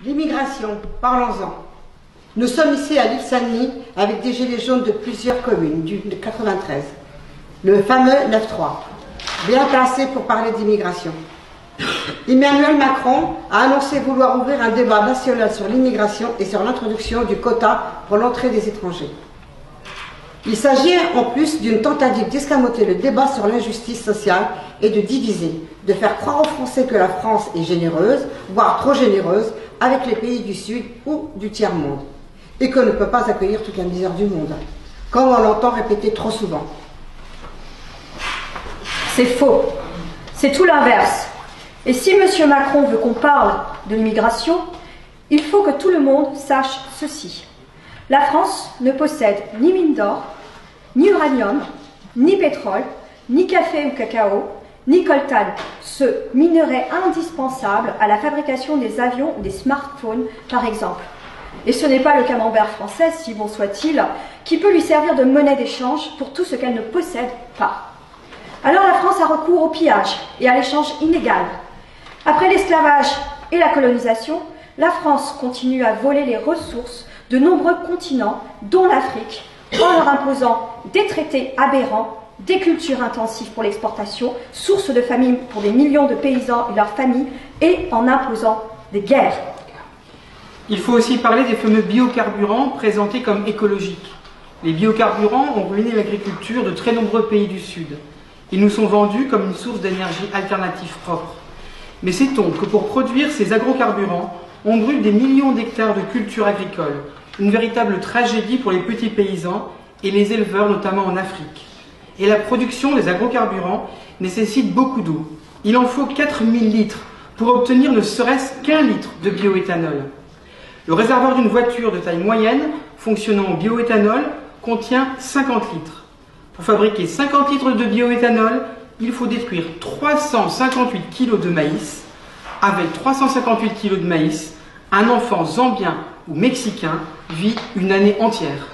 L'immigration, parlons-en. Nous sommes ici à l'île Saint-Denis avec des gilets jaunes de plusieurs communes du 93. Le fameux 9-3, bien placé pour parler d'immigration. Emmanuel Macron a annoncé vouloir ouvrir un débat national sur l'immigration et sur l'introduction du quota pour l'entrée des étrangers. Il s'agit en plus d'une tentative d'escamoter le débat sur l'injustice sociale et de diviser, de faire croire aux Français que la France est généreuse, voire trop généreuse, avec les pays du Sud ou du tiers-monde, et qu'on ne peut pas accueillir toute la misère du monde, comme on l'entend répéter trop souvent. C'est faux. C'est tout l'inverse. Et si M. Macron veut qu'on parle de l'immigration, il faut que tout le monde sache ceci. La France ne possède ni mine d'or, ni uranium, ni pétrole, ni café ou cacao, ni coltan, ce minerai indispensable à la fabrication des avions ou des smartphones, par exemple. Et ce n'est pas le camembert français, si bon soit-il, qui peut lui servir de monnaie d'échange pour tout ce qu'elle ne possède pas. Alors la France a recours au pillage et à l'échange illégal. Après l'esclavage et la colonisation, la France continue à voler les ressources de nombreux continents, dont l'Afrique, en leur imposant des traités aberrants, des cultures intensives pour l'exportation, source de famine pour des millions de paysans et leurs familles, et en imposant des guerres. Il faut aussi parler des fameux biocarburants présentés comme écologiques. Les biocarburants ont ruiné l'agriculture de très nombreux pays du Sud. Ils nous sont vendus comme une source d'énergie alternative propre. Mais sait-on que pour produire ces agrocarburants, on brûle des millions d'hectares de cultures agricoles, une véritable tragédie pour les petits paysans et les éleveurs, notamment en Afrique. Et la production des agrocarburants nécessite beaucoup d'eau. Il en faut 4000 litres pour obtenir ne serait-ce qu'1 litre de bioéthanol. Le réservoir d'une voiture de taille moyenne fonctionnant au bioéthanol contient 50 litres. Pour fabriquer 50 litres de bioéthanol, il faut détruire 358 kg de maïs. Avec 358 kg de maïs, un enfant zambien ou mexicain vit une année entière.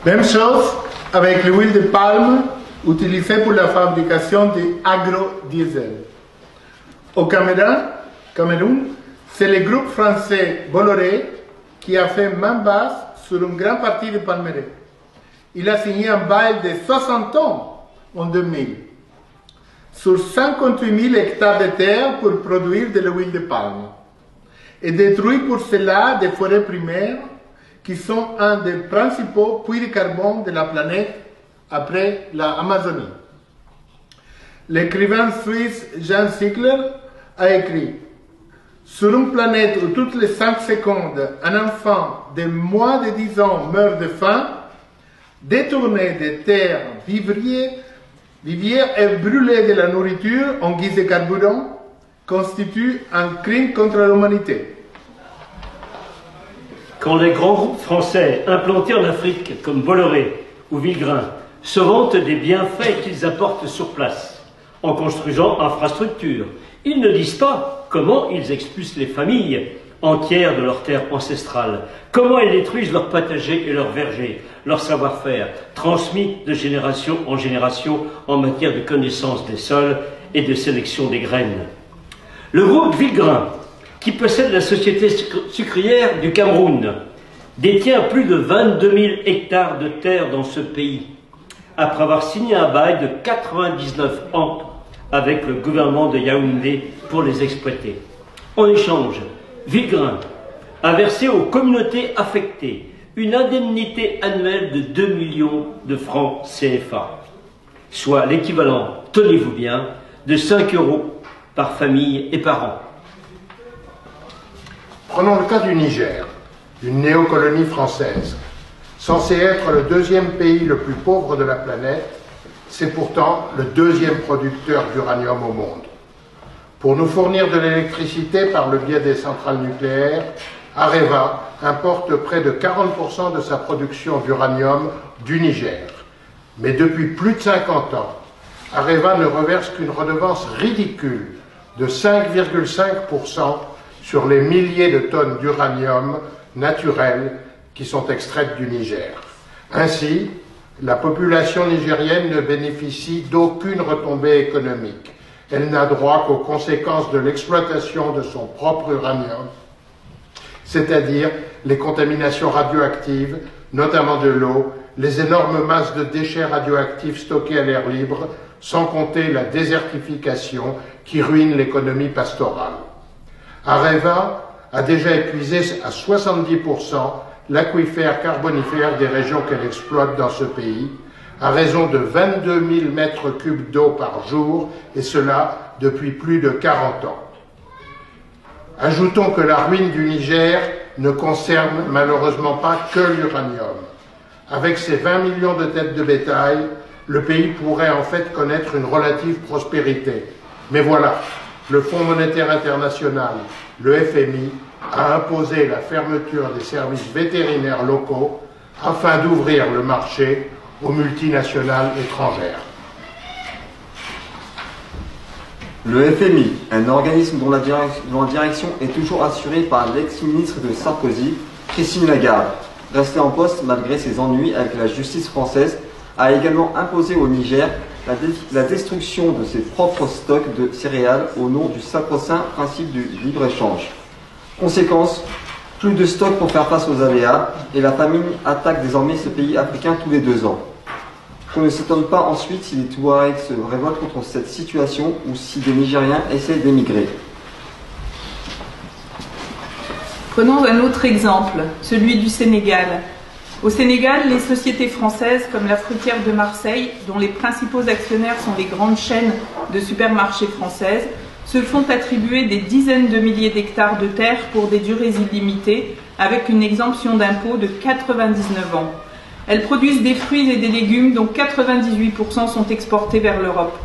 Même chose avec l'huile de palme utilisée pour la fabrication de agrodiesel. Au Cameroun, c'est le groupe français Bolloré qui a fait main basse sur une grande partie de Palmeraie. Il a signé un bail de 60 ans en 2000 sur 58 000 hectares de terre pour produire de l'huile de palme et détruit pour cela des forêts primaires qui sont un des principaux puits de carbone de la planète après l'Amazonie. L'écrivain suisse Jean Ziegler a écrit « Sur une planète où toutes les 5 secondes, un enfant de moins de 10 ans meurt de faim, détourner des terres vivrières et brûler de la nourriture en guise de carburant constitue un crime contre l'humanité. » Quand les grands groupes français implantés en Afrique comme Bolloré ou Villegrain se vantent des bienfaits qu'ils apportent sur place en construisant infrastructures, ils ne disent pas comment ils expulsent les familles entières de leurs terres ancestrales, comment ils détruisent leurs potagers et leurs vergers, leur savoir-faire, transmis de génération en génération en matière de connaissance des sols et de sélection des graines. Le groupe Villegrain, qui possède la société sucrière du Cameroun, détient plus de 22 000 hectares de terre dans ce pays, après avoir signé un bail de 99 ans avec le gouvernement de Yaoundé pour les exploiter. En échange, Villegrain a versé aux communautés affectées une indemnité annuelle de 2 millions de francs CFA, soit l'équivalent, tenez-vous bien, de 5 € par famille et par an. Prenons le cas du Niger, une néocolonie française. Censé être le deuxième pays le plus pauvre de la planète, c'est pourtant le deuxième producteur d'uranium au monde. Pour nous fournir de l'électricité par le biais des centrales nucléaires, Areva importe près de 40% de sa production d'uranium du Niger. Mais depuis plus de 50 ans, Areva ne reverse qu'une redevance ridicule de 5,5% sur les milliers de tonnes d'uranium naturel qui sont extraites du Niger. Ainsi, la population nigérienne ne bénéficie d'aucune retombée économique, elle n'a droit qu'aux conséquences de l'exploitation de son propre uranium, c'est-à-dire les contaminations radioactives, notamment de l'eau, les énormes masses de déchets radioactifs stockés à l'air libre, sans compter la désertification qui ruine l'économie pastorale. Areva a déjà épuisé à 70% l'aquifère carbonifère des régions qu'elle exploite dans ce pays, à raison de 22 000 mètres cubes d'eau par jour, et cela depuis plus de 40 ans. Ajoutons que la ruine du Niger ne concerne malheureusement pas que l'uranium. Avec ses 20 millions de têtes de bétail, le pays pourrait en fait connaître une relative prospérité. Mais voilà, le Fonds monétaire international, le FMI, a imposé la fermeture des services vétérinaires locaux afin d'ouvrir le marché aux multinationales étrangères. Le FMI, un organisme dont la direction est toujours assurée par l'ex-ministre de Sarkozy, Christine Lagarde, restée en poste malgré ses ennuis avec la justice française, a également imposé au Niger la destruction de ses propres stocks de céréales au nom du sacro-saint principe du libre-échange. Conséquence, plus de stocks pour faire face aux aléas, et la famine attaque désormais ce pays africain tous les 2 ans. Qu'on ne s'étonne pas ensuite si les Touaregs se révoltent contre cette situation ou si des Nigériens essaient d'émigrer. Prenons un autre exemple, celui du Sénégal. Au Sénégal, les sociétés françaises comme la Fruitière de Marseille, dont les principaux actionnaires sont les grandes chaînes de supermarchés françaises, se font attribuer des dizaines de milliers d'hectares de terre pour des durées illimitées, avec une exemption d'impôt de 99 ans. Elles produisent des fruits et des légumes dont 98% sont exportés vers l'Europe.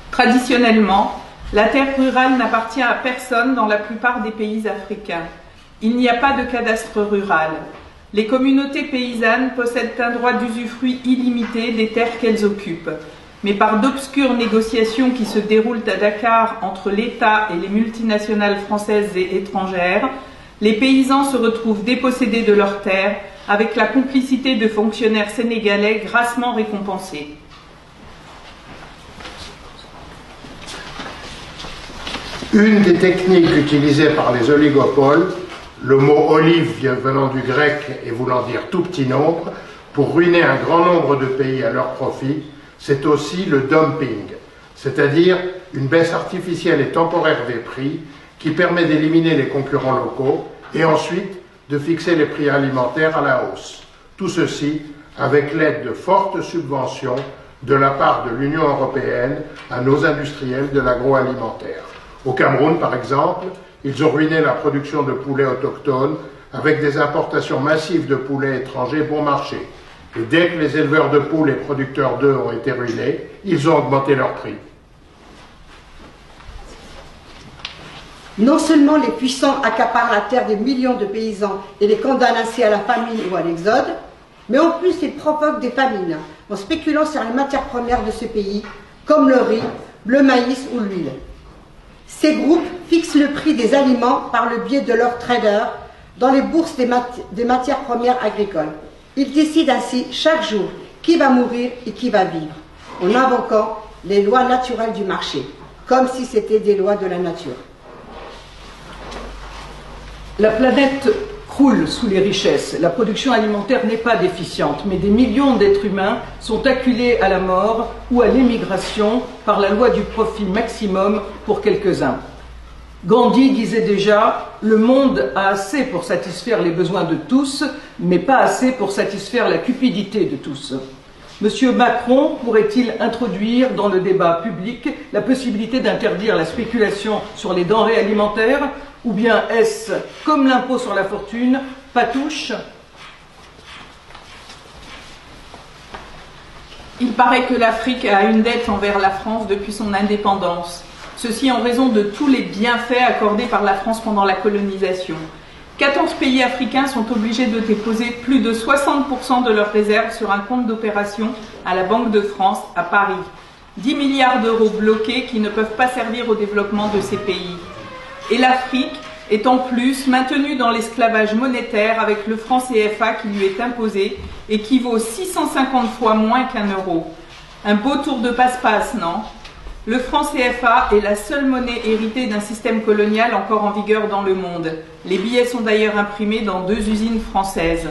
Traditionnellement, la terre rurale n'appartient à personne dans la plupart des pays africains. Il n'y a pas de cadastre rural. Les communautés paysannes possèdent un droit d'usufruit illimité des terres qu'elles occupent. Mais par d'obscures négociations qui se déroulent à Dakar entre l'État et les multinationales françaises et étrangères, les paysans se retrouvent dépossédés de leurs terres avec la complicité de fonctionnaires sénégalais grassement récompensés. Une des techniques utilisées par les oligopoles, le mot olive venant du grec et voulant dire tout petit nombre, pour ruiner un grand nombre de pays à leur profit, c'est aussi le dumping, c'est-à-dire une baisse artificielle et temporaire des prix qui permet d'éliminer les concurrents locaux et ensuite de fixer les prix alimentaires à la hausse. Tout ceci avec l'aide de fortes subventions de la part de l'Union européenne à nos industriels de l'agroalimentaire. Au Cameroun, par exemple, ils ont ruiné la production de poulets autochtones avec des importations massives de poulets étrangers bon marché. Et dès que les éleveurs de poules et producteurs d'œufs ont été ruinés, ils ont augmenté leurs prix. Non seulement les puissants accaparent la terre des millions de paysans et les condamnent ainsi à la famine ou à l'exode, mais en plus ils provoquent des famines en spéculant sur les matières premières de ce pays, comme le riz, le maïs ou l'huile. Ces groupes fixent le prix des aliments par le biais de leurs traders dans les bourses des matières premières agricoles. Ils décident ainsi chaque jour qui va mourir et qui va vivre, en invoquant les lois naturelles du marché, comme si c'était des lois de la nature. La planète croule sous les richesses. La production alimentaire n'est pas déficiente, mais des millions d'êtres humains sont acculés à la mort ou à l'émigration par la loi du profit maximum pour quelques-uns. Gandhi disait déjà « Le monde a assez pour satisfaire les besoins de tous, mais pas assez pour satisfaire la cupidité de tous ». Monsieur Macron pourrait-il introduire dans le débat public la possibilité d'interdire la spéculation sur les denrées alimentaires, ou bien est-ce, comme l'impôt sur la fortune, patouche? Il paraît que l'Afrique a une dette envers la France depuis son indépendance. Ceci en raison de tous les bienfaits accordés par la France pendant la colonisation. 14 pays africains sont obligés de déposer plus de 60% de leurs réserves sur un compte d'opération à la Banque de France à Paris. 10 milliards d'euros bloqués qui ne peuvent pas servir au développement de ces pays. Et l'Afrique est en plus maintenue dans l'esclavage monétaire avec le franc CFA qui lui est imposé et qui vaut 650 fois moins qu'un euro. Un beau tour de passe-passe, non ? Le franc CFA est la seule monnaie héritée d'un système colonial encore en vigueur dans le monde. Les billets sont d'ailleurs imprimés dans 2 usines françaises.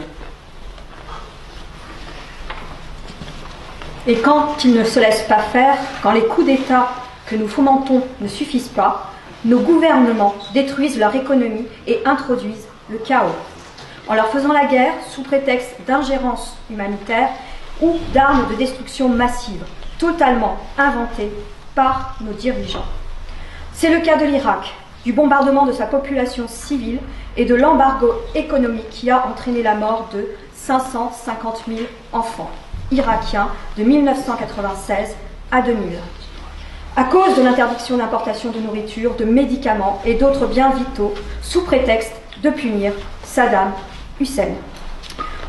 Et quand ils ne se laissent pas faire, quand les coups d'État que nous fomentons ne suffisent pas, nos gouvernements détruisent leur économie et introduisent le chaos, en leur faisant la guerre sous prétexte d'ingérence humanitaire ou d'armes de destruction massive, totalement inventées par nos dirigeants. C'est le cas de l'Irak, du bombardement de sa population civile et de l'embargo économique qui a entraîné la mort de 550 000 enfants irakiens de 1996 à 2000. À cause de l'interdiction d'importation de nourriture, de médicaments et d'autres biens vitaux, sous prétexte de punir Saddam Hussein.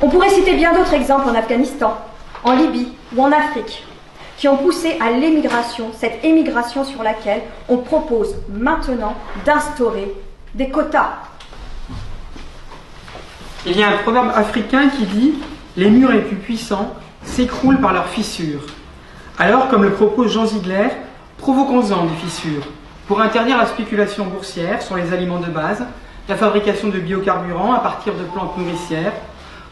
On pourrait citer bien d'autres exemples en Afghanistan, en Libye ou en Afrique, qui ont poussé à l'émigration, cette émigration sur laquelle on propose maintenant d'instaurer des quotas. Il y a un proverbe africain qui dit « Les murs les plus puissants s'écroulent par leurs fissures ». Alors, comme le propose Jean Ziegler, provoquons-en des fissures pour interdire la spéculation boursière sur les aliments de base, la fabrication de biocarburants à partir de plantes nourricières,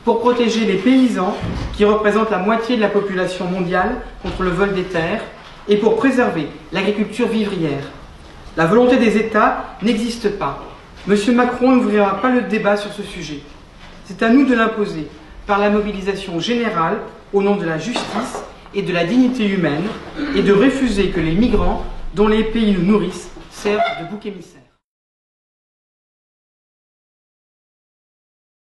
pour protéger les paysans qui représentent la moitié de la population mondiale contre le vol des terres et pour préserver l'agriculture vivrière. La volonté des États n'existe pas. M. Macron n'ouvrira pas le débat sur ce sujet. C'est à nous de l'imposer par la mobilisation générale au nom de la justice et de la dignité humaine et de refuser que les migrants dont les pays nous nourrissent servent de bouc émissaire.